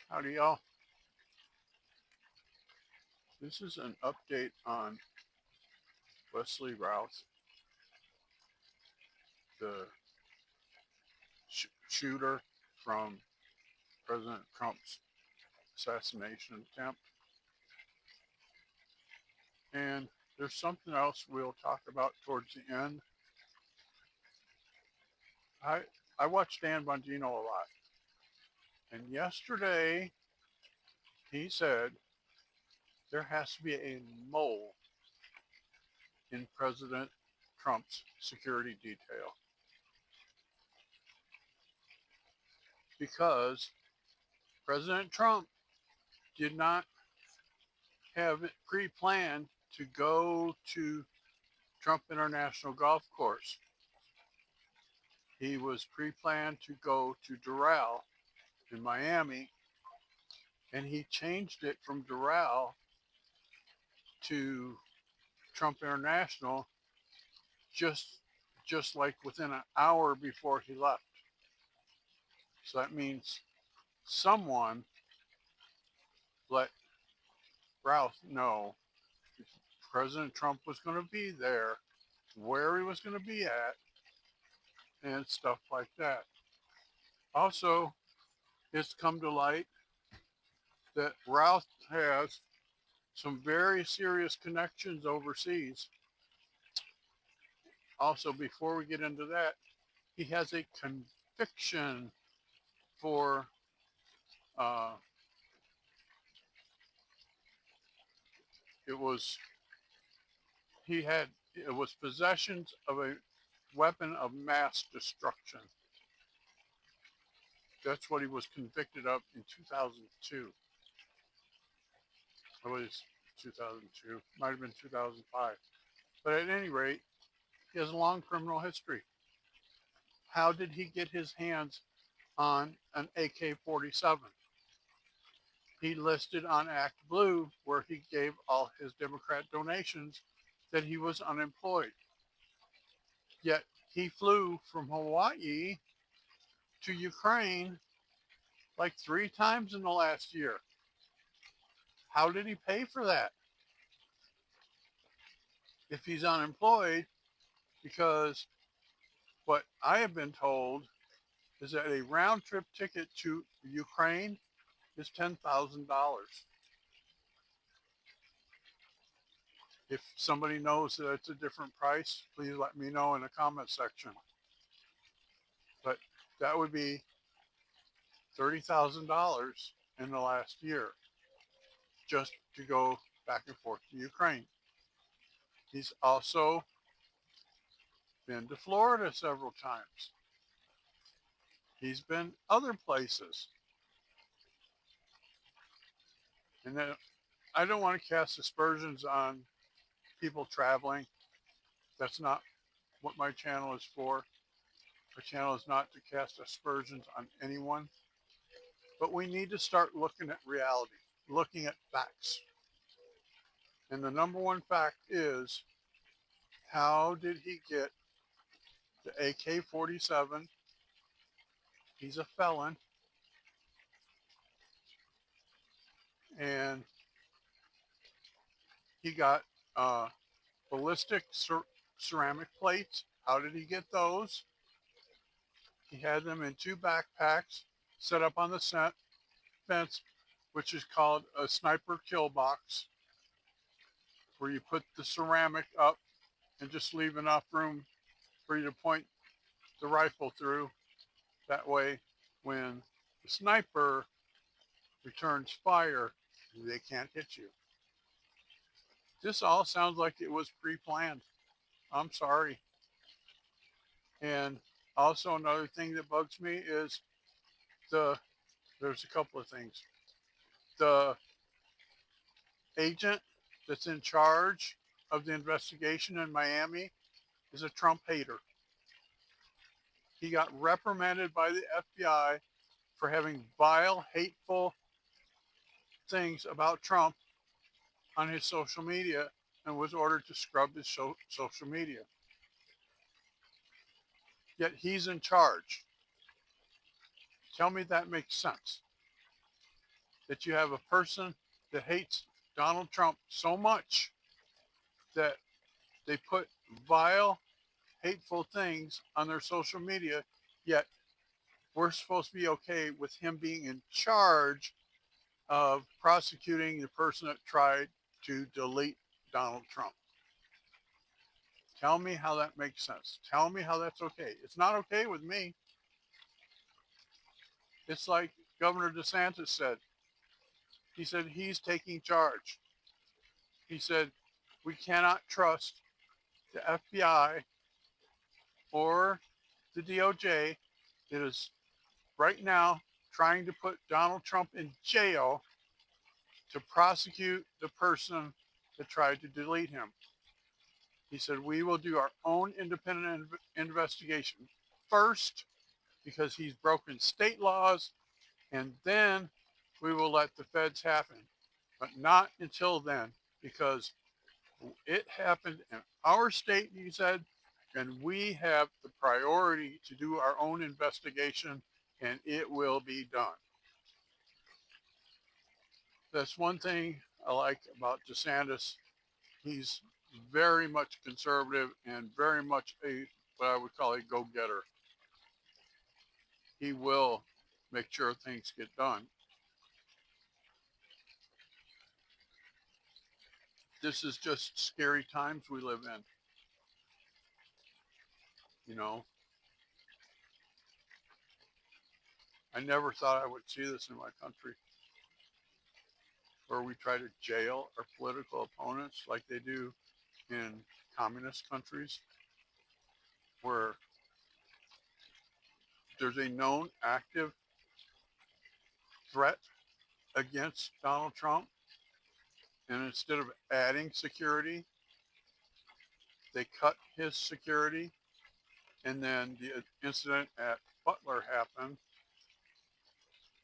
Howdy, y'all. This is an update on Wesley Routh, the shooter from President Trump's assassination attempt. And there's something else we'll talk about towards the end. I, I watch Dan Bongino a lot. And yesterday, he said there has to be a mole in President Trump's security detail because President Trump did not have it pre-planned to go to Trump International Golf Course. He was pre-planned to go to Doral in Miami, and he changed it from Doral to Trump International just just like within an hour before he left. So that means someone let Routh know President Trump was going to be there, where he was going to be at, and stuff like that. Also, it's come to light that Routh has some very serious connections overseas. Also, before we get into that, he has a conviction for uh, it was he had it was possessions of a weapon of mass destruction. That's what he was convicted of in 2002. It was 2002, might have been 2005. But at any rate, he has a long criminal history. How did he get his hands on an AK-47? He listed on Act Blue, where he gave all his Democrat donations, that he was unemployed. Yet he flew from Hawaii to Ukraine like 3 times in the last year. How did he pay for that if he's unemployed? Because what I have been told is that a round trip ticket to Ukraine is $10,000. If somebody knows that it's a different price, please let me know in the comment section. But that would be $30,000 in the last year just to go back and forth to Ukraine. He's also been to Florida several times. He's been other places. And then I don't want to cast aspersions on people traveling. That's not what my channel is for. My channel is not to cast aspersions on anyone. But we need to start looking at reality, looking at facts. And the number one fact is, how did he get the AK-47? He's a felon. And he got ballistic ceramic plates. How did he get those? He had them in 2 backpacks set up on the fence, which is called a sniper kill box, where you put the ceramic up and just leave enough room for you to point the rifle through. That way, when the sniper returns fire, they can't hit you. This all sounds like it was pre-planned. I'm sorry. And also another thing that bugs me is the there's a couple of things. The agent that's in charge of the investigation in Miami is a Trump hater. He got reprimanded by the FBI for having vile, hateful things about Trump on his social media and was ordered to scrub his social media. Yet he's in charge. Tell me that makes sense. that you have a person that hates Donald Trump so much that they put vile, hateful things on their social media, yet we're supposed to be okay with him being in charge of prosecuting the person that tried to delete Donald Trump. Tell me how that makes sense. Tell me how that's okay. It's not okay with me. It's like Governor DeSantis said. He said he's taking charge. He said we cannot trust the FBI or the DOJ. It is right now trying to put Donald Trump in jail to prosecute the person that tried to delete him. He said, we will do our own independent investigation first because he's broken state laws, and then we will let the feds happen. But not until then, because it happened in our state, he said, and we have the priority to do our own investigation, and it will be done. That's one thing I like about DeSantis. He's very much conservative and very much what I would call a go-getter. He will make sure things get done. This is just scary times we live in. You know, I never thought I would see this in my country, where we try to jail our political opponents like they do in communist countries, where there's a known active threat against Donald Trump. And instead of adding security, they cut his security. And then the incident at Butler happened,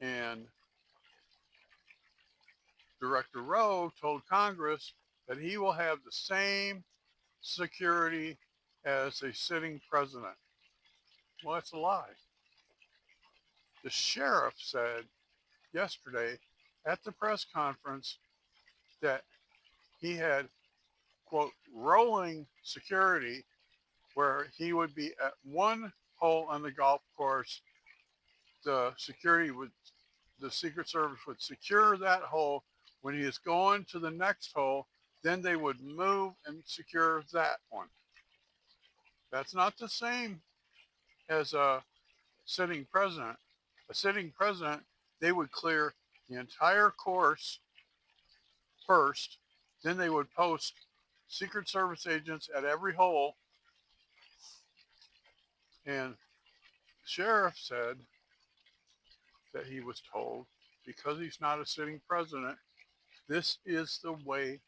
and Director Rowe told Congress that he will have the same security as a sitting president. Well, that's a lie. The sheriff said yesterday at the press conference that he had, quote, rolling security, where he would be at one hole on the golf course. The Secret Service would secure that hole. When he is going to the next hole, then they would move and secure that one. That's not the same as a sitting president. A sitting president, they would clear the entire course first, then they would post Secret Service agents at every hole. And the sheriff said that he was told, because he's not a sitting president, this is the way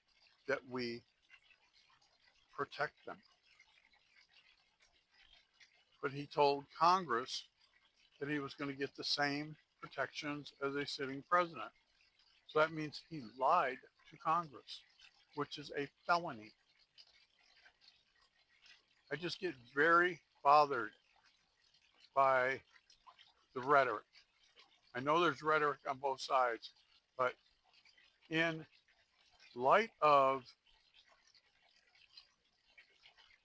that we protect them. But he told Congress that he was going to get the same protections as a sitting president. So that means he lied to Congress, which is a felony. I just get very bothered by the rhetoric. I know there's rhetoric on both sides, but in light of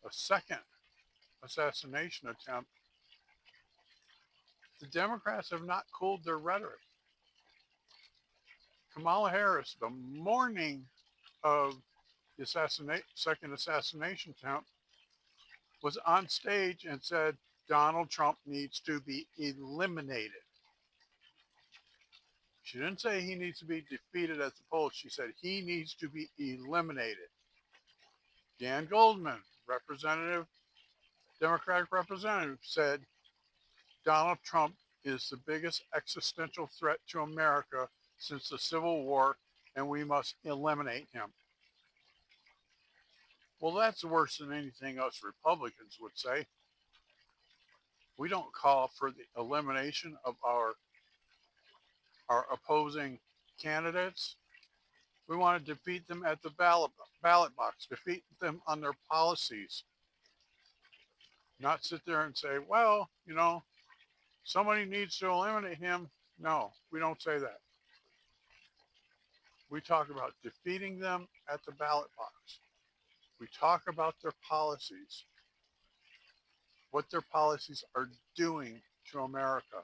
a second assassination attempt, the Democrats have not cooled their rhetoric. Kamala Harris, the morning of the second assassination attempt, was on stage and said Donald Trump needs to be eliminated. She didn't say he needs to be defeated at the polls. She said he needs to be eliminated. Dan Goldman, Democratic representative, said Donald Trump is the biggest existential threat to America since the Civil War, and we must eliminate him. Well, that's worse than anything us Republicans would say. We don't call for the elimination of our opposing candidates. We want to defeat them at the ballot box, defeat them on their policies. Not sit there and say, well, somebody needs to eliminate him. No, we don't say that. We talk about defeating them at the ballot box. We talk about their policies, what their policies are doing to America.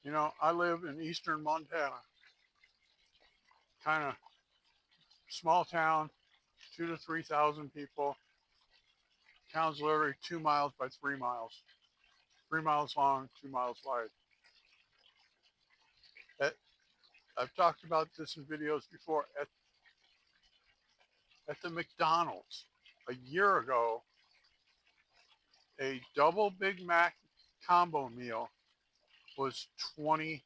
You know, I live in eastern Montana, kind of small town, 2 to 3 thousand people. Town's literally 2 miles by 3 miles, 3 miles long, 2 miles wide. At, I've talked about this in videos before. At the McDonald's a year ago, a double Big Mac combo meal was $22.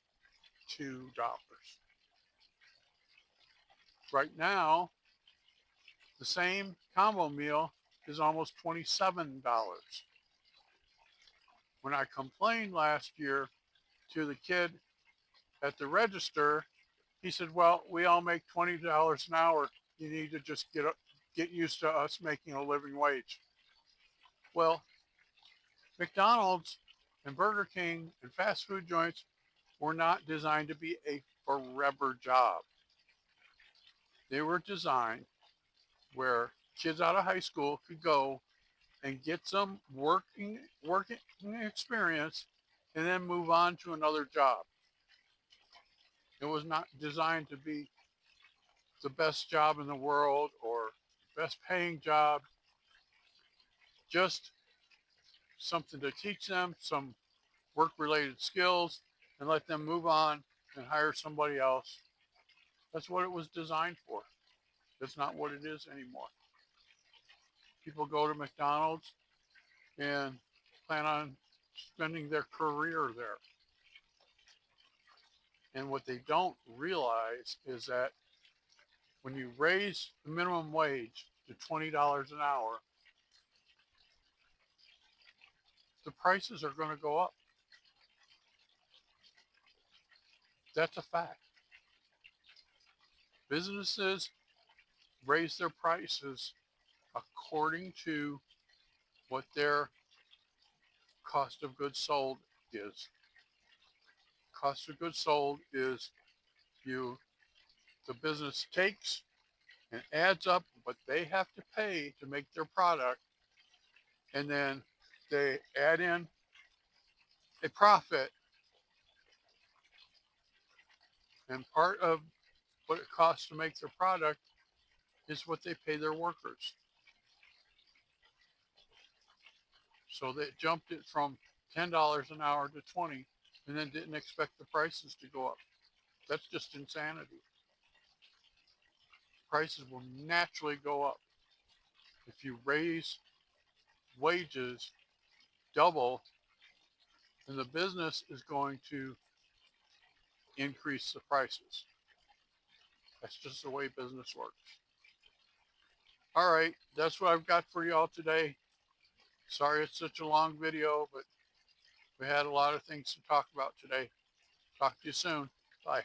Right now, the same combo meal is almost $27. When I complained last year to the kid at the register, he said, "Well, we all make $20 an hour. You need to just get used to us making a living wage." Well, McDonald's and Burger King and fast food joints were not designed to be a forever job. They were designed where kids out of high school could go and get some working experience and then move on to another job. It was not designed to be the best job in the world or best paying job, just something to teach them some work related skills and let them move on and hire somebody else. That's what it was designed for. That's not what it is anymore. People go to McDonald's and plan on spending their career there. And what they don't realize is that when you raise the minimum wage to $20 an hour, the prices are going to go up. That's a fact. Businesses raise their prices according to what their cost of goods sold is. Cost of goods sold is the business takes and adds up what they have to pay to make their product, and then they add in a profit, and part of what it costs to make their product is what they pay their workers. So they jumped it from $10 an hour to 20 and then didn't expect the prices to go up. That's just insanity. Prices will naturally go up. If you raise wages double, then the business is going to increase the prices. That's just the way business works. All right, that's what I've got for y'all today. Sorry it's such a long video, but we had a lot of things to talk about today. Talk to you soon. Bye.